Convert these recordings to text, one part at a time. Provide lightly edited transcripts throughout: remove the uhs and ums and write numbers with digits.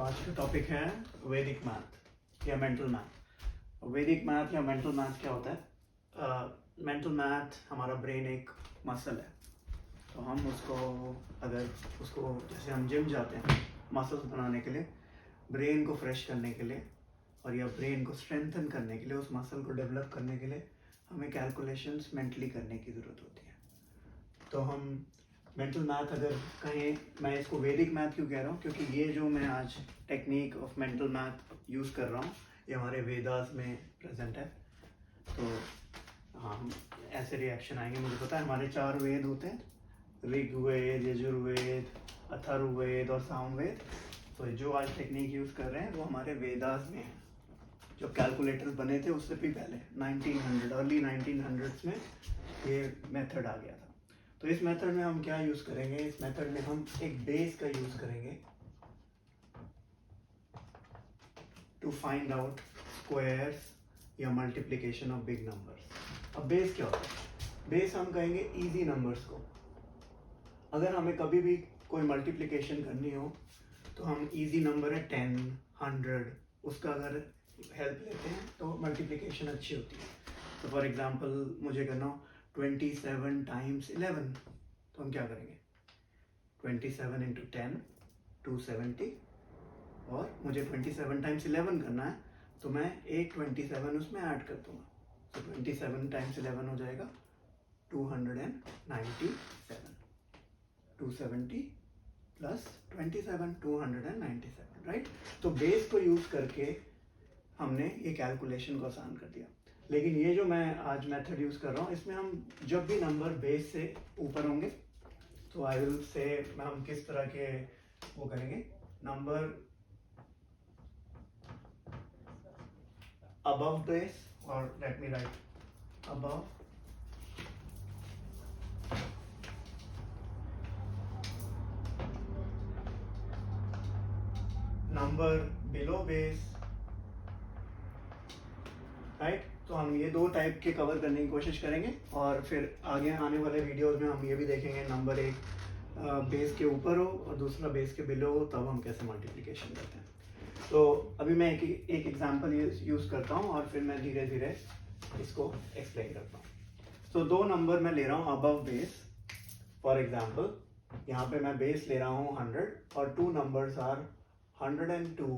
आज का टॉपिक है वैदिक मैथ या मेंटल मैथ। वैदिक मैथ या मेंटल मैथ क्या होता है? मेंटल मैथ हमारा ब्रेन एक मसल है, तो हम उसको जैसे हम जिम जाते हैं मसल्स बनाने के लिए, ब्रेन को फ्रेश करने के लिए और या ब्रेन को स्ट्रेंथन करने के लिए, उस मसल को डेवलप करने के लिए हमें कैलकुलेशंस मेंटली करने की ज़रूरत होती है। तो हम मेंटल मैथ अगर कहें, मैं इसको वैदिक मैथ क्यों कह रहा हूँ, क्योंकि ये जो मैं आज technique of mental math use कर रहा हूँ ये हमारे वेदास में प्रेजेंट है। तो हाँ, हम ऐसे रिएक्शन आएंगे। मुझे पता है हमारे 4 वेद होते हैं, ऋग्वेद, यजुर्वेद, अथर्ववेद और सामवेद। तो जो आज टेक्निक यूज़ कर रहे हैं वो हमारे वेदास में है। जो कैलकुलेटर्स बने थे उससे भी पहले 1900 अर्ली 1900s में ये मेथड आ गया था। तो इस मेथड में हम क्या यूज़ करेंगे? इस मेथड में हम एक बेस का यूज़ करेंगे टू फाइंड आउट स्क्वायर्स या मल्टीप्लिकेशन ऑफ बिग नंबर्स। अब बेस क्या होता है? बेस हम कहेंगे इजी नंबर्स को। अगर हमें कभी भी कोई मल्टीप्लिकेशन करनी हो तो हम इजी नंबर है 10, 100, उसका अगर हेल्प लेते हैं तो मल्टीप्लिकेशन अच्छी होती है। तो फॉर एग्जांपल मुझे करना हो 27 टाइम्स 11, तो हम क्या करेंगे? 27 इंटू 10 270, और मुझे 27 टाइम्स 11 करना है तो मैं एक 27 उसमें ऐड कर दूंगा। तो 27 टाइम्स 11 हो जाएगा 297, 270 प्लस 27 297, राइट। तो बेस को यूज करके हमने ये कैलकुलेशन को आसान कर दिया। लेकिन ये जो मैं आज मेथड यूज कर रहा हूँ इसमें हम जब भी नंबर बेस से ऊपर होंगे तो आई विल से हम किस तरह के वो करेंगे। Number above base, or let me write above number below base, right. तो हम ये 2 टाइप के कवर करने की कोशिश करेंगे और फिर आगे आने वाले वीडियोस में हम ये भी देखेंगे नंबर एक बेस के ऊपर हो और दूसरा बेस के बिलो हो, तब हम कैसे मल्टीप्लिकेशन करते हैं। तो अभी मैं एक एग्जांपल यूज़ करता हूँ और फिर मैं धीरे धीरे इसको एक्सप्लेन करता हूँ। तो 2 नंबर मैं ले रहा हूँ अबव बेस। फॉर एग्जांपल यहाँ पे मैं बेस ले रहा हूँ 100 और 2 numbers are 102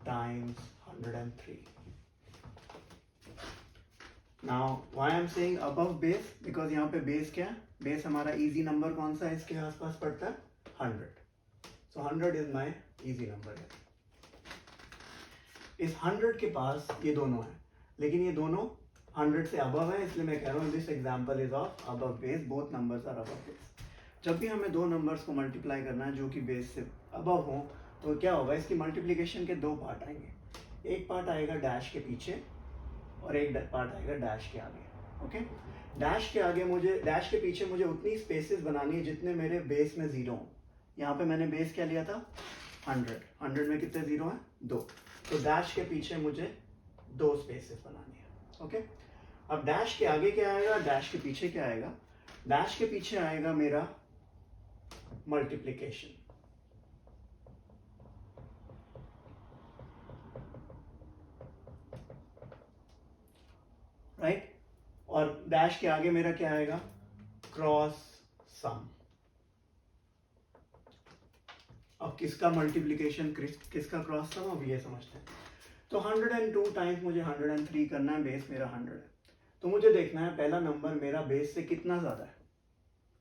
times 103। Now why I'm saying above base, because यहाँ पे बेस क्या है? बेस हमारा इजी नंबर कौन सा है इसके आसपास पड़ता है? 100. So 100 is my easy number है। इस 100 के पास ये दोनों है, लेकिन ये दोनों 100 से अबव है, इसलिए मैं कह रहा हूँ this example is of above base, both numbers are above base. जब भी हमें 2 नंबर्स को मल्टीप्लाई करना है जो कि बेस से अबव हो, तो क्या होगा? इसकी मल्टीप्लिकेशन के 2 पार्ट आएंगे। एक पार्ट आएगा डैश के पीछे और एक पार्ट आएगा डैश के आगे। ओके, डैश के पीछे मुझे उतनी स्पेसेस बनानी है जितने मेरे बेस में 0 हो। यहाँ पे मैंने बेस क्या लिया था? 100 में कितने 0 हैं? 2। तो डैश के पीछे मुझे 2 स्पेसेस बनानी है। ओके, अब डैश के आगे क्या आएगा, डैश के पीछे क्या आएगा? डैश के पीछे आएगा मेरा मल्टीप्लिकेशन। राइट, और डैश के आगे मेरा क्या आएगा? क्रॉस सम। अब किसका मल्टीप्लिकेशन किसका क्रॉस सम, अब ये समझते हैं। तो 102 टाइम्स मुझे 103 करना है, बेस मेरा 100 है। तो मुझे देखना है पहला नंबर मेरा बेस से कितना ज्यादा है।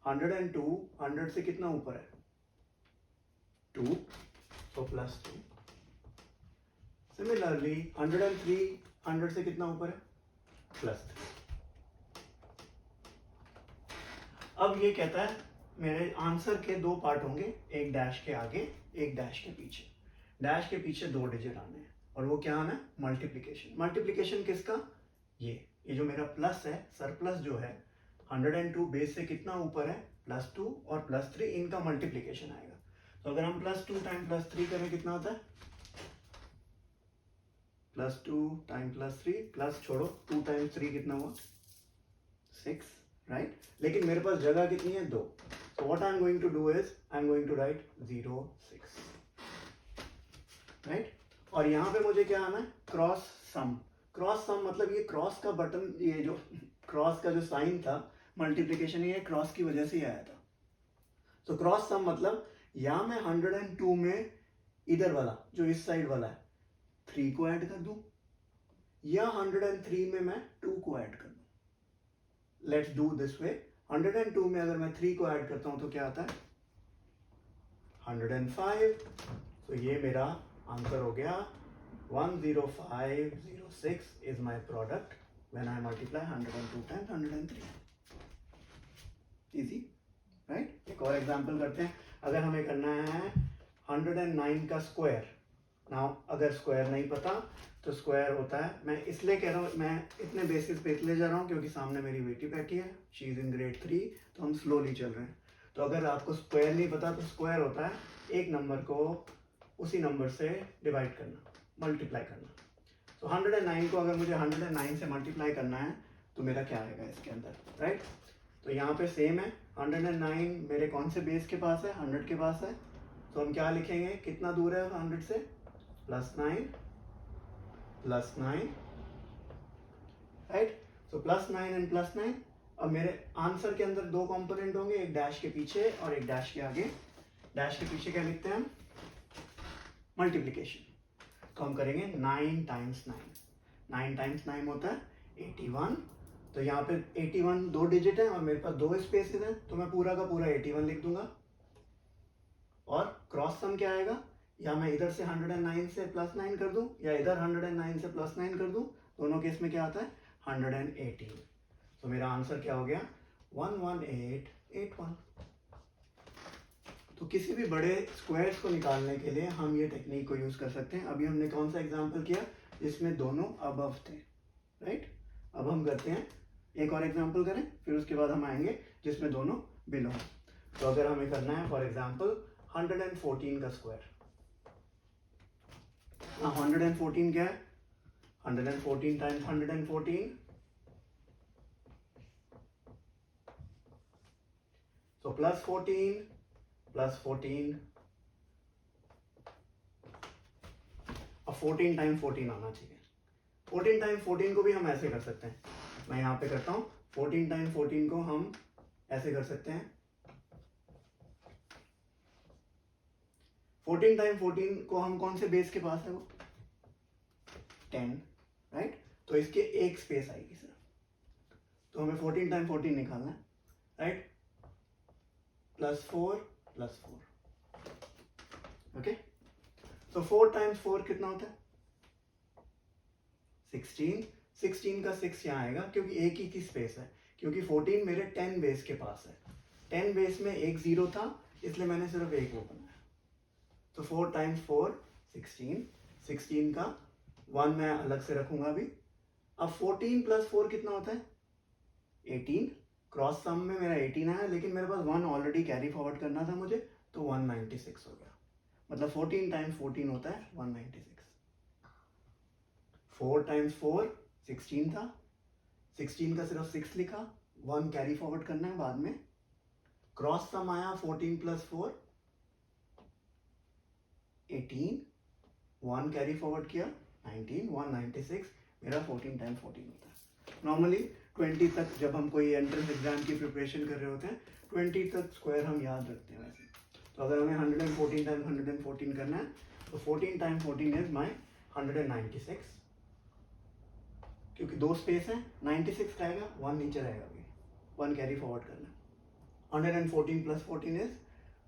102 100 से कितना ऊपर है? 2, तो प्लस 2। सिमिलरली 103 100 से कितना ऊपर है? प्लस 3। अब ये कहता है मेरे आंसर के 2 पार्ट होंगे, एक डैश के आगे एक डैश के पीछे। डैश के पीछे 2 डिजिट आने हैं और वो क्या आना है? मल्टीप्लिकेशन। मल्टीप्लिकेशन किसका? ये जो मेरा प्लस है, सरप्लस जो है 102 बेस से कितना ऊपर है? +2 और +3, इनका मल्टीप्लिकेशन आएगा। तो अगर हम +2 टाइम +3 करें कितना होता है? +2 टाइम +3 प्लस छोड़ो 2 टाइम्स 3 कितना हुआ? 6, राइट। लेकिन मेरे पास जगह कितनी है? 2। So what I'm going to do is I'm going to write 0, 6. Right. और यहाँ पे मुझे क्या आना है, क्रॉस सम। क्रॉस सम मतलब ये क्रॉस का बटन, ये जो क्रॉस का जो साइन था मल्टीप्लिकेशन, ये क्रॉस की वजह से ही आया था। तो क्रॉस सम मतलब या मैं 102 में इधर वाला जो इस साइड वाला है 3 को ऐड कर दूं, या 103 में मैं 2 को ऐड कर दूं। Let's do this way. 102 में अगर मैं 3 को ऐड करता हूं तो क्या आता है 105। तो ये मेरा आंसर हो गया 10506 is my product when I multiply 102 times 103। Easy, right. एक और एग्जांपल करते हैं। अगर हमें करना है 109 का स्क्वायर। नाउ अगर स्क्वायर नहीं पता तो स्क्वायर होता है, मैं इसलिए कह रहा हूँ, मैं इतने बेसिस पे इसलिए जा रहा हूँ क्योंकि सामने मेरी बेटी बैठी है, शी इज इन ग्रेड 3, तो हम स्लोली चल रहे हैं। तो अगर आपको स्क्वायर नहीं पता तो स्क्वायर होता है एक नंबर को उसी नंबर से डिवाइड करना, मल्टीप्लाई करना। तो 109 को अगर मुझे 109 से मल्टीप्लाई करना है तो मेरा क्या आएगा इसके अंदर, राइट। तो यहाँ पे सेम है, 109 मेरे कौन से बेस के पास है, 100 के पास है। तो हम क्या लिखेंगे, कितना दूर है 100 से, +9 +9, राइट। तो +9 एंड +9। अब मेरे आंसर के अंदर दो कंपोनेंट होंगे, एक डैश के पीछे और एक डैश के आगे। डैश के पीछे क्या लिखते हैं हम, मल्टीप्लिकेशन। तो हम करेंगे 9 टाइम्स 9। 9 टाइम्स 9 होता है 81। तो यहाँ पे 81 दो डिजिट है और मेरे पास दो स्पेसेस हैं, तो मैं पूरा का पूरा 81 लिख दूंगा। और क्रॉस सम क्या आएगा, या मैं इधर से 109 से +9 कर दूं या इधर 109 से +9 कर दूं, दोनों केस में क्या आता है 118। तो मेरा आंसर क्या हो गया 11881। तो किसी भी बड़े स्क्वायर्स को निकालने के लिए हम ये टेक्निक को यूज कर सकते हैं। अभी हमने कौन सा एग्जांपल किया जिसमें दोनों अबव थे, राइट। अब हम करते हैं एक और एग्जांपल करें, फिर उसके बाद हम आएंगे जिसमें दोनों बिलो। तो अगर हमें करना है फॉर एग्जांपल 114 का स्क्वायर। 114 क्या है, 114 टाइम्स 114, तो +14 +14। अब 14 टाइम्स 14 आना चाहिए। 14 टाइम्स 14 को भी हम ऐसे कर सकते हैं, मैं यहाँ पे करता हूँ। 14 टाइम्स 14 को हम ऐसे कर सकते हैं। 14 टाइम्स 14 को हम कौन से बेस के पास है, वो 10, राइट। तो इसके एक स्पेस आएगी सर, तो हमें 14 टाइम्स 14 निकालना है, राइट। +4 +4, ओके। तो 4 टाइम्स 4 कितना होता है 16। 16 का 6 यहाँ आएगा क्योंकि एक ही की स्पेस है, क्योंकि 14 मेरे 10 बेस के पास है। 10 बेस में एक 0 था, इसलिए मैंने सिर्फ एक वो बनाया। तो 4 टाइम्स 4 16। 16 का 1 मैं अलग से रखूंगा अभी। अब 14 + 4 कितना होता है 18। क्रॉस सम में मेरा 18 आया, लेकिन मेरे पास 1 ऑलरेडी कैरी फॉरवर्ड करना था मुझे, तो 196 हो गया। मतलब 14 टाइम्स 14 होता है 196। 4 टाइम्स 4 16 था, 16 का सिर्फ 6 लिखा, 1 कैरी फॉरवर्ड करना है बाद में। क्रॉस सम आया 14 + 4 18, 1 कैरी फॉरवर्ड किया 19, 196। मेरा 14 टाइम्स 14 होता है। नॉर्मली 20 तक जब हम कोई एंट्रेंस एग्जाम की प्रिपरेशन कर रहे होते हैं 20 तक स्क्वायर हम याद रखते हैं वैसे। तो अगर हमें 114 टाइम्स 114 करना है तो 14 टाइम्स 14 इज माई 196, क्योंकि दो स्पेस है, 96 रहेगा, 1 नीचे रहेगा, अभी 1 कैरी फॉरवर्ड करना है। 114 + 14 इज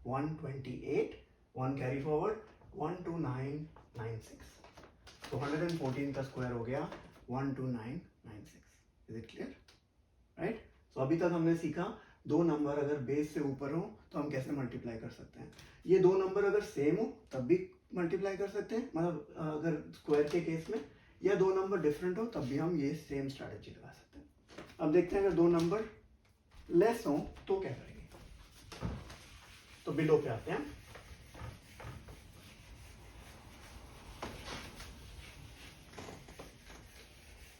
128, 1 कैरी फॉरवर्ड 12996। तो 114 का स्क्वायर हो गया 12996। Is it clear, right. तो अभी तक हमने सीखा दो नंबर अगर बेस से ऊपर हो तो हम कैसे मल्टीप्लाई कर सकते हैं। ये दो नंबर अगर सेम हो तब भी मल्टीप्लाई कर सकते हैं, मतलब अगर स्क्वायर के केस में, या दो नंबर डिफरेंट हो तब भी हम ये सेम स्ट्रैटेजी लगा सकते हैं। अब देखते हैं अगर दो नंबर लेस हो तो क्या करेंगे। तो बिलो पे आते हैं।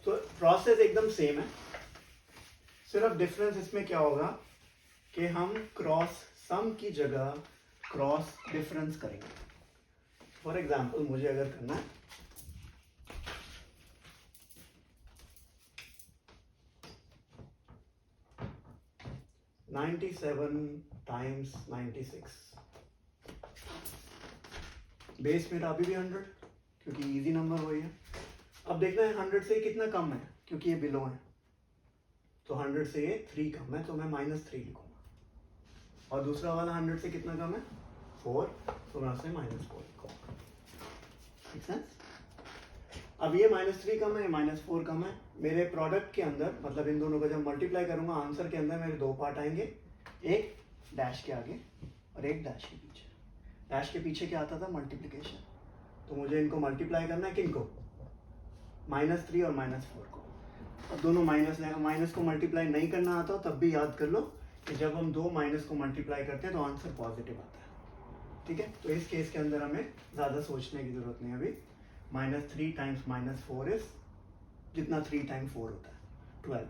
तो प्रोसेस एकदम सेम है, सिर्फ डिफरेंस इसमें क्या होगा कि हम क्रॉस सम की जगह क्रॉस डिफरेंस करेंगे। फॉर एग्जाम्पल मुझे अगर करना है 97 टाइम्स 96, बेस मेरा अभी भी 100 क्योंकि इजी नंबर वही है। अब देखना है 100 से कितना कम है, क्योंकि ये बिलो है तो 100 से ये 3 कम है तो मैं -3 लिखूंगा। और दूसरा वाला 100 से कितना कम है 4, तो मैं उसे -4 लिखूंगा। ठीक है। अब ये -3 कम है, -4 कम है। मेरे प्रोडक्ट के अंदर मतलब इन दोनों को जब मल्टीप्लाई करूंगा आंसर के अंदर मेरे दो पार्ट आएंगे, एक डैश के आगे और एक डैश के पीछे। डैश के पीछे क्या आता था मल्टीप्लिकेशन, तो मुझे इनको मल्टीप्लाई करना है किनको, -3 और -4 को। अब दोनों माइनस को मल्टीप्लाई नहीं करना आता हो तब भी याद कर लो कि जब हम दो माइनस को मल्टीप्लाई करते हैं तो आंसर पॉजिटिव आता है। ठीक है, तो इस केस के अंदर हमें ज़्यादा सोचने की जरूरत नहीं। अभी -3 टाइम्स -4 इज जितना 3 टाइम्स 4 होता है 12।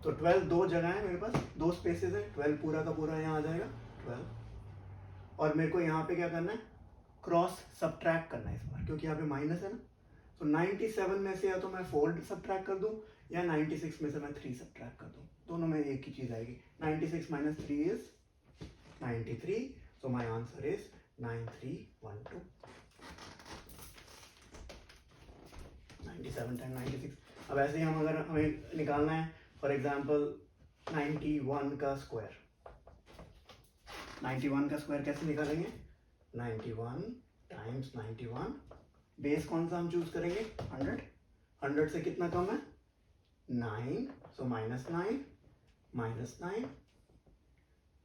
तो 12 दो जगह है मेरे पास, दो स्पेसेस है, 12 पूरा का पूरा यहाँ आ जाएगा 12। और मेरे को यहाँ पे क्या करना है, क्रॉस सब्ट्रैक्ट करना है इस बार, क्योंकि यहाँ पे माइनस है ना। तो 97 में से या तो मैं 4 सब्ट्रैक्ट कर दूँ या 96 में से मैं 3 सब्ट्रैक्ट कर दूँ, दोनों में एक ही चीज़ आएगी। 96 - 3 is 93, so my answer is 9312। 97 time 96। अब ऐसे ही हम अगर हमें निकालना है फॉर एग्जांपल 91 का स्क्वायर, 91 का स्क्वायर कैसे निकालेंगे, 91 टाइम्स 91, बेस कौन सा हम चूज करेंगे 100। 100 से कितना कम है 9, सो -9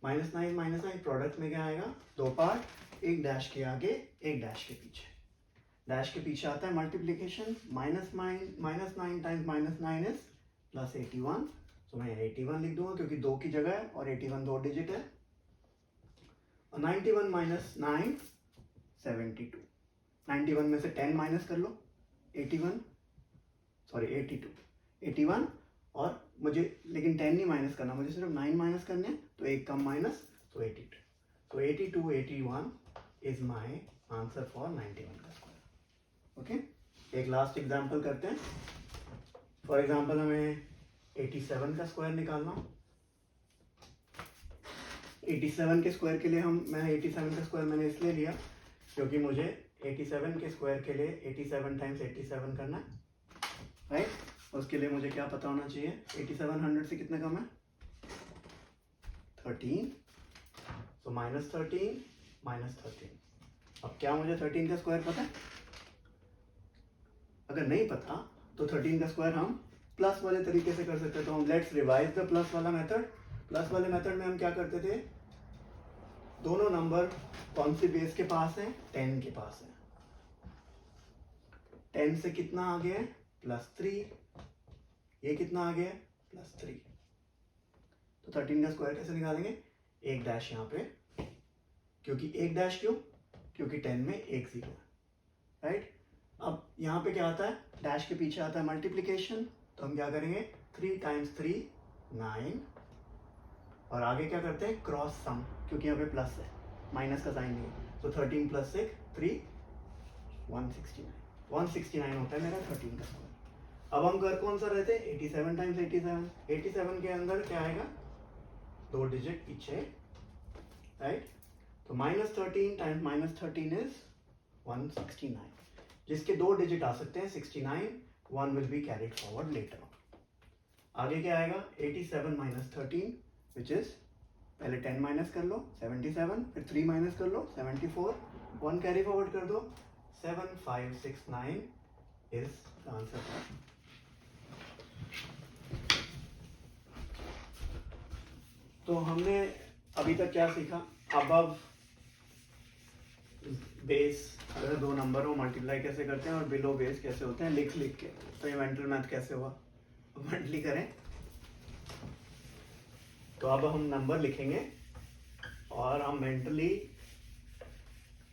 -9 प्रोडक्ट में क्या आएगा, दो पार्ट, एक डैश के आगे एक डैश के पीछे। डैश के पीछे आता है मल्टीप्लिकेशन, -9 टाइम्स -9 इज +81, तो मैं 81 लिख दूंगा क्योंकि 2 की जगह है और 81 दो डिजिट है। और 91 - 9 72, 91 में से 10 माइनस कर लो 81, और मुझे लेकिन 10 नहीं माइनस करना, मुझे सिर्फ 9 माइनस करने हैं, तो एक कम माइनस, तो 82। तो 81 इज माय आंसर फॉर 91 का स्क्वायर। ओके, एक लास्ट एग्जांपल करते हैं। फॉर एग्जांपल हमें 87 का स्क्वायर निकालना। 87 के स्क्वायर के लिए मैं 87 का स्क्वायर मैंने इसलिए लिया क्योंकि मुझे 87 के स्क्वायर के लिए 87 टाइम्स 87 करना है, राइट। उसके लिए मुझे क्या पता होना चाहिए, 87 100 से कितना कम है 13, तो -13। अब क्या मुझे 13 का स्क्वायर पता है, अगर नहीं पता तो 13 का स्क्वायर हम प्लस वाले तरीके से कर सकते हैं। तो हम लेट्स रिवाइज द प्लस वाला मेथड। प्लस वाले मेथड में हम क्या करते थे, दोनों नंबर कौन सी बेस के पास है, 10 के पास है। 10 से कितना आगे है +3, ये कितना आगे है +3। तो 13 का स्क्वायर कैसे निकालेंगे, एक डैश यहाँ पे, क्योंकि एक डैश क्यों, क्योंकि 10 में एक 0 है, राइट। अब यहाँ पे क्या आता है, डैश के पीछे आता है मल्टीप्लिकेशन, तो हम क्या करेंगे 3 टाइम्स 3 9, और आगे क्या करते हैं क्रॉस सम, क्योंकि यहाँ पे प्लस है, माइनस का साइन नहीं है। तो 13 + 6 3 169 होता है मेरा 13 का स्क्वायर। अब हम कर कौन सा रहते हैं, 87 टाइम्स 87 के अंदर क्या आएगा, दो डिजिट पीछे, राइट। तो -13 टाइम्स -13 इज 169, जिसके दो डिजिट आ सकते हैं 69, 1 will be carried forward later. आगे क्या आएगा 87 - 13 विच इज, पहले 10 माइनस कर लो 77, फिर 3 माइनस कर लो 74, 1 कैरी फॉरवर्ड कर दो 7569 इज द आंसर। तो हमने अभी तक क्या सीखा, अबव बेस अगर दो नंबर हो मल्टीप्लाई कैसे करते हैं, और बिलो बेस कैसे होते हैं लिख के। तो ये मेंटल मैथ कैसे हुआ, मेंटली करें। तो अब हम नंबर लिखेंगे और हम मेंटली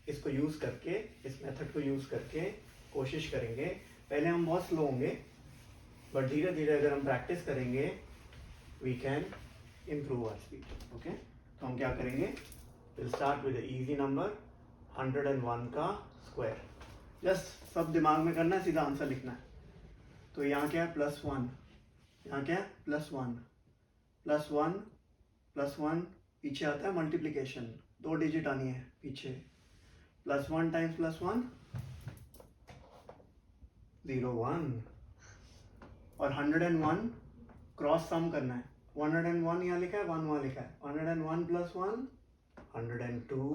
इसको यूज करके, इस मेथड को यूज करके कोशिश करेंगे। पहले हम बहुत स्लो होंगे, बट धीरे धीरे अगर हम प्रैक्टिस करेंगे we can improve our speed. Okay, तो हम क्या करेंगे, will start with easy number, 101 का स्क्वायर। जस्ट सब दिमाग में करना है, सीधा आंसर लिखना है। तो यहाँ क्या है +1, यहाँ क्या है +1, +1 +1 पीछे आता है मल्टीप्लिकेशन, 2 डिजिट आनी है पीछे। +1 टाइम्स +1 0 1 और 101 क्रॉस सम करना है। 101 यहाँ लिखा है, 1 वहाँ लिखा है। 101 + 1 102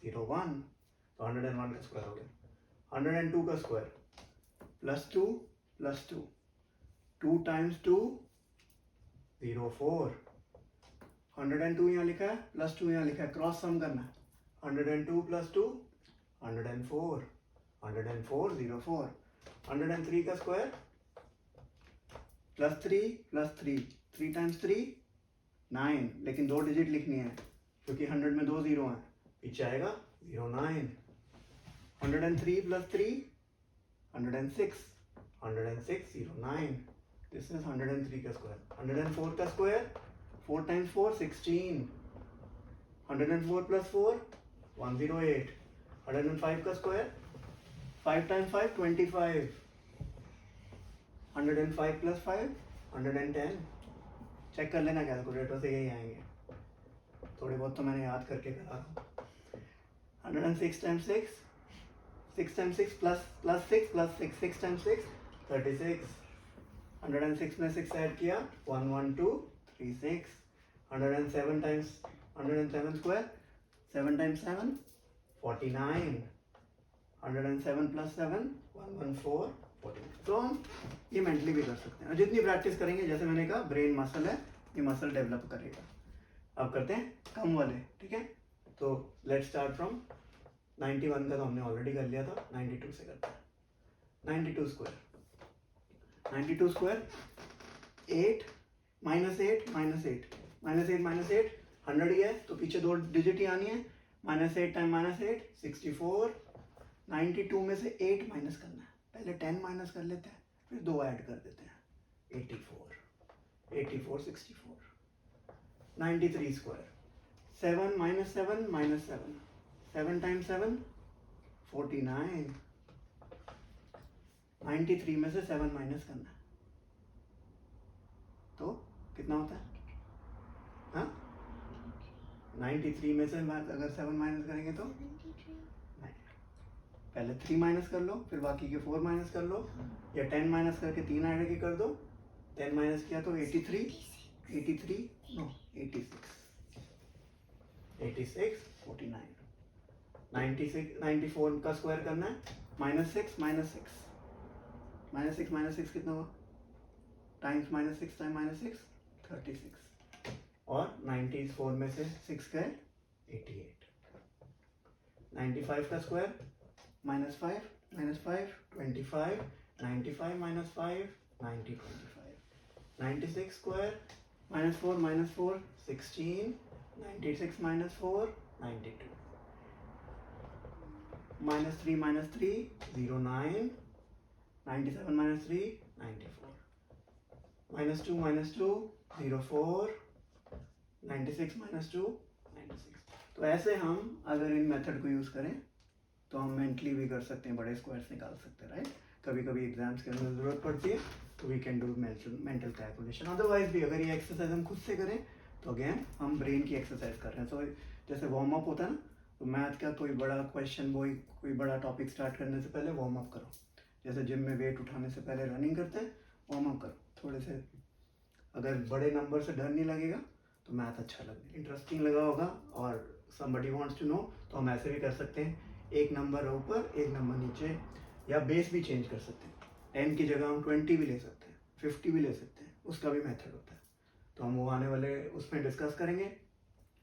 0 1, तो 101 का स्क्वायर हो गया। 102 का स्क्वायर +2 +2, 2 टाइम्स 2 0 4। 102 यहाँ लिखा है, +2 यहाँ लिखा है, क्रॉस सम करना है। 102 + 2 104, 104 0 4। 103 का स्क्वायर +3 +3, 3 टाइम्स 3 9, लेकिन 2 डिजिट लिखनी है क्योंकि 100 में 2 0 हैं, पीछे आएगा 0 9। 103 + 3 106, 106 0 9, दिस इज 103 का स्क्वायर। 104 का स्क्वायर 4 टाइम्स 4 16, 104 + 4 108। 105 का स्क्वायर 5 टाइम्स 5 25, 105 + 5 110। चेक कर लेना, कैलकुलेटर से यही आएंगे, थोड़े बहुत तो मैंने याद करके करा था। 106 टाइम्स 6, 6 टाइम्स 6 +6 +6, 6 टाइम्स 6 36। 106 में 6 ऐड किया 112 36। 107 टाइम्स 107 स्क्वायर 7 टाइम्स 7 49। 107 + 7 114 49। तो हम ये मेंटली भी कर सकते हैं, और जितनी प्रैक्टिस करेंगे, जैसे मैंने कहा ब्रेन मसल है, ये मसल डेवलप करेगा। अब करते हैं कम वाले, ठीक है। तो लेट्स स्टार्ट फ्रॉम 91 का तो हमने ऑलरेडी कर लिया था, 92 से करते हैं। 92 स्क्वायर 8 -8 -8 -8 100 ही है, तो पीछे 2 डिजिट ही आनी है। -8 टाइम -8 64। 92 में से 8 माइनस करना है, पहले 10 माइनस कर लेते हैं, फिर 2 ऐड कर देते हैं। 84 64। 93 स्क्वायर 7 - 7 -7, 7 टाइम्स 7 49। 93 में से 7 माइनस करना है, तो कितना होता है? हाँ 93 में से अगर 7 माइनस करेंगे तो पहले 3 माइनस कर लो, फिर बाकी के 4 माइनस कर लो, या 10 माइनस करके 3 ऐड के कर दो। 10 माइनस किया तो 83 नो 86 49। 94 का स्क्वायर करना है, -6 -6 कितना हुआ? Times -6 time -6 36। और 94 में से 6 गए 88। 95 का स्क्वायर -5 -5 25, 95 - 5 90 25। 96 स्क्वायर -4 16, 96 - 4 92। -3 0 9, 97 - 3 94। -2 0 4, 96 - 2 96। तो ऐसे हम अगर इन मेथड को यूज़ करें तो हम मेंटली भी कर सकते हैं, बड़े स्क्वायर्स निकाल सकते हैं, राइट। कभी कभी एग्जाम्स के अंदर ज़रूरत पड़ती है तो we can do mental calculation. Otherwise भी अगर ये एक्सरसाइज हम खुद से करें तो अगेन हम ब्रेन की एक्सरसाइज कर रहे हैं। सो जैसे वार्म अप होता है ना, तो मैथ का कोई बड़ा क्वेश्चन, कोई बड़ा टॉपिक स्टार्ट करने से पहले वार्म अप करो। जैसे जिम में वेट उठाने से पहले रनिंग करते हैं, वार्म अप करो थोड़े से। अगर बड़े नंबर से डर नहीं लगेगा तो मैथ अच्छा लगेगा, इंटरेस्टिंग लगा होगा, और समबडी वांट्स टू नो, तो हम ऐसे भी कर सकते हैं, एक नंबर ऊपर एक नंबर नीचे, या बेस भी चेंज कर सकते हैं। 10 की जगह हम 20 भी ले सकते हैं, 50 भी ले सकते हैं, उसका भी मेथड होता है। तो हम वो आने वाले उसमें डिस्कस करेंगे।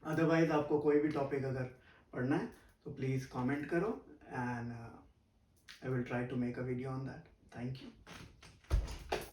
अदरवाइज आपको कोई भी टॉपिक अगर पढ़ना है तो प्लीज़ कमेंट करो, and I will try to make a video on that. Thank you.